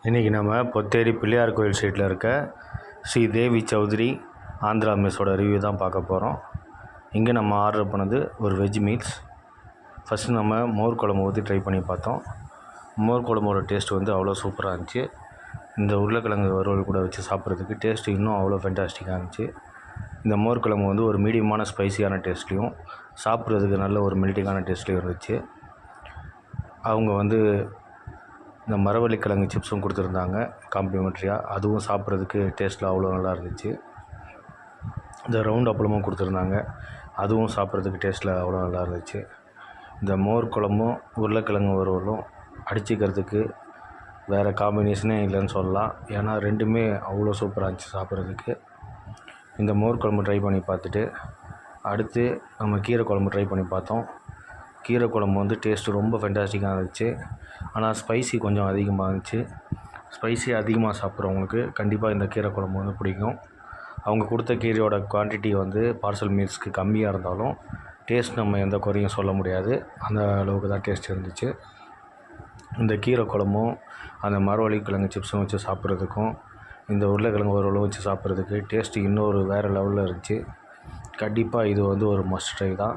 இன்றைக்கி நம்ம பொத்தேரி பிள்ளையார் கோயில் சைட்டில் இருக்க ஸ்ரீ தேவி சௌத்ரி ஆந்திரா மெஸ்ஸோட ரிவ்யூ தான் பார்க்க போகிறோம். இங்கே நம்ம ஆர்டர் பண்ணது ஒரு வெஜ் மீல்ஸ். ஃபஸ்ட்டு நம்ம மோர் குழம்பு ஊற்றி ட்ரை பண்ணி பார்த்தோம். மோர் குழம்போட டேஸ்ட் வந்து அவ்வளோ சூப்பராக இருந்துச்சு. இந்த உருளைக்கிழங்கு வறுவல் கூட வச்சு சாப்பிட்றதுக்கு டேஸ்ட்டு இன்னும் அவ்வளோ ஃபென்டாஸ்டிக்காக இருந்துச்சு. இந்த மோர் குழம்பு வந்து ஒரு மீடியமான ஸ்பைசியான டேஸ்ட்லேயும் சாப்பிட்றதுக்கு நல்ல ஒரு மெல்ட்டிங்கான டேஸ்ட்லேயும் இருந்துச்சு. அவங்க வந்து இந்த மரவள்ளிக்கிழங்கு சிப்ஸும் கொடுத்துருந்தாங்க காம்ப்ளிமெண்ட்ரியாக. அதுவும் சாப்பிட்றதுக்கு டேஸ்ட்டில் அவ்வளோ நல்லா இருந்துச்சு. இந்த ரவுண்ட் அப்பளமும் கொடுத்துருந்தாங்க. அதுவும் சாப்பிட்றதுக்கு டேஸ்ட்டில் அவ்வளோ நல்லா இருந்துச்சு. இந்த மோர் குழம்பும் உருளைக்கிழங்கு வறுவலும் அடிச்சுக்கிறதுக்கு வேறு காம்பினேஷனே இல்லைன்னு சொல்லலாம். ஏன்னா ரெண்டுமே அவ்வளோ சூப்பராக இருந்துச்சு சாப்பிட்றதுக்கு. இந்த மோர் குழம்பு ட்ரை பண்ணி பார்த்துட்டு அடுத்து நம்ம கீரை குழம்பு ட்ரை பண்ணி பார்த்தோம். கீரை குழம்பு வந்து டேஸ்ட்டு ரொம்ப ஃபென்டாஸ்டிக்காக இருந்துச்சு. ஆனால் ஸ்பைசி கொஞ்சம் அதிகமாக இருந்துச்சு. ஸ்பைசி அதிகமாக சாப்பிட்றவங்களுக்கு கண்டிப்பாக இந்த கீரை குழம்பு வந்து பிடிக்கும். அவங்க கொடுத்த கீரையோட குவான்டிட்டி வந்து பார்சல் மீல்ஸ்க்கு கம்மியாக இருந்தாலும் டேஸ்ட் நம்ம எந்த குறையும் சொல்ல முடியாது. அந்த அளவுக்கு தான் டேஸ்ட் இருந்துச்சு. இந்த கீரை குழம்பும் அந்த மரவள்ளிக்கிழங்கு சிப்ஸும் வச்சு சாப்பிட்றதுக்கும் இந்த உருளைக்கிழங்கு வறுவலும் வச்சு சாப்பிட்றதுக்கு டேஸ்ட்டு இன்னொரு வேறு லெவலில் இருந்துச்சு. கண்டிப்பாக இது வந்து ஒரு மஸ்ட் ட்ரை தான்.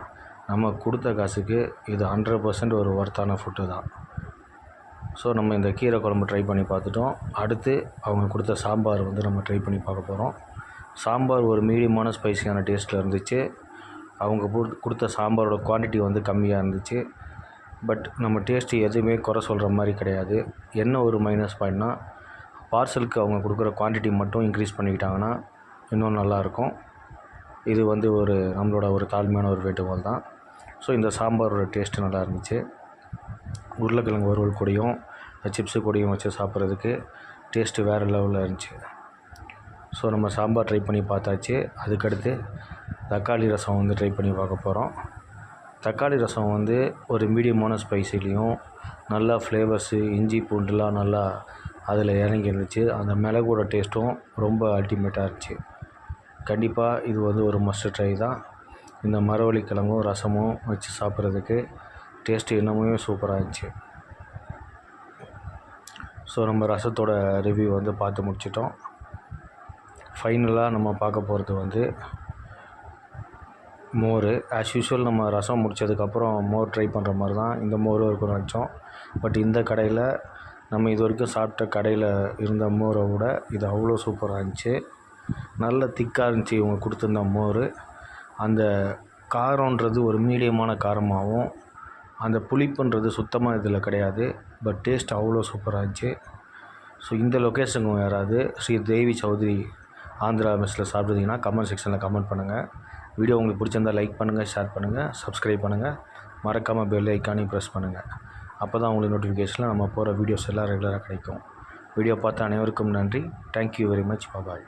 நம்ம கொடுத்த காசுக்கு இது 100% ஒரு ஒர்த்தான ஃபுட்டு தான். ஸோ நம்ம இந்த கீரை குழம்பு ட்ரை பண்ணி பார்த்துட்டோம். அடுத்து அவங்க கொடுத்த சாம்பார் வந்து நம்ம ட்ரை பண்ணி பார்க்க போகிறோம். சாம்பார் ஒரு மீடியமான ஸ்பைசியான டேஸ்ட்டில் இருந்துச்சு. அவங்க கொடுத்த சாம்பாரோட குவான்டிட்டி வந்து கம்மியாக இருந்துச்சு. பட் நம்ம டேஸ்ட்டு எதுவுமே குறை சொல்கிற மாதிரி கிடையாது. என்ன ஒரு மைனஸ் பாயிண்ட்னால் பார்சலுக்கு அவங்க கொடுக்குற குவான்டிட்டி மட்டும் இன்க்ரீஸ் பண்ணிக்கிட்டாங்கன்னா இன்னும் நல்லாயிருக்கும். இது வந்து நம்மளோட ஒரு தாழ்மையான ஒரு வேண்டுகோள் தான். ஸோ இந்த சாம்பாரோட டேஸ்ட்டு நல்லா இருந்துச்சு. உருளைக்கிழங்கு வறுவல் கூடயும் சிப்ஸு கூடயும் வச்சு சாப்பிட்றதுக்கு டேஸ்ட்டு வேறு லெவலில் இருந்துச்சு. ஸோ நம்ம சாம்பார் ட்ரை பண்ணி பார்த்தாச்சு. அதுக்கடுத்து தக்காளி ரசம் வந்து ட்ரை பண்ணி பார்க்க போகிறோம். தக்காளி ரசம் வந்து ஒரு மீடியமான ஸ்பைசிலையும் நல்லா ஃப்ளேவர்ஸு இஞ்சி பூண்டுலாம் நல்லா அதில் இறங்கி இருந்துச்சு. அந்த மிளகோட டேஸ்ட்டும் ரொம்ப அல்டிமேட்டாக இருந்துச்சு. கண்டிப்பாக இது வந்து ஒரு மஸ்ட் ட்ரை தான். இந்த மரவள்ளிக்கிழங்கும் ரசமும் வச்சு சாப்பிட்றதுக்கு டேஸ்ட்டு இன்னமுமே சூப்பராக இருந்துச்சு. ஸோ நம்ம ரசத்தோட ரிவ்யூ வந்து பார்த்து முடிச்சிட்டோம். ஃபைனலாக நம்ம பார்க்க போகிறது வந்து மோர். ஆஸ் யூஷுவல் நம்ம ரசம் முடித்ததுக்கப்புறம் மோர் ட்ரை பண்ணுற மாதிரி தான் இந்த மோரும் இருக்குன்னு நினச்சோம். பட் இந்த கடையில் நம்ம இது வரைக்கும் சாப்பிட்ட கடையில் இருந்த மோரை விட இது அவ்வளோ சூப்பராக இருந்துச்சு. நல்ல திக்காக இருந்துச்சு இவங்க கொடுத்துருந்த மோர். அந்த காரன்றது ஒரு மீடியமான காரமாகவும் அந்த புளிப்புன்றது சுத்தமாக இதில் கிடையாது. பட் டேஸ்ட் அவ்வளோ சூப்பராக இருந்துச்சு. ஸோ இந்த லொக்கேஷனுக்கு யாராவது ஸ்ரீ தேவி சௌத்ரி ஆந்திரா மெஸ்ஸில் சாப்பிட்றீங்கன்னா கமெண்ட் செக்ஷனில் கமெண்ட் பண்ணுங்கள். வீடியோ உங்களுக்கு பிடிச்சிருந்தால் லைக் பண்ணுங்கள், ஷேர் பண்ணுங்கள், சப்ஸ்கிரைப் பண்ணுங்கள். மறக்காமல் பெல் ஐக்கானையும் ப்ரெஸ் பண்ணுங்கள். அப்போ தான் உங்களுக்கு நோட்டிஃபிகேஷனில் நம்ம போகிற வீடியோஸ் எல்லாம் ரெகுலராக கிடைக்கும். வீடியோ பார்த்த அனைவருக்கும் நன்றி. Thank you very much. பாய்.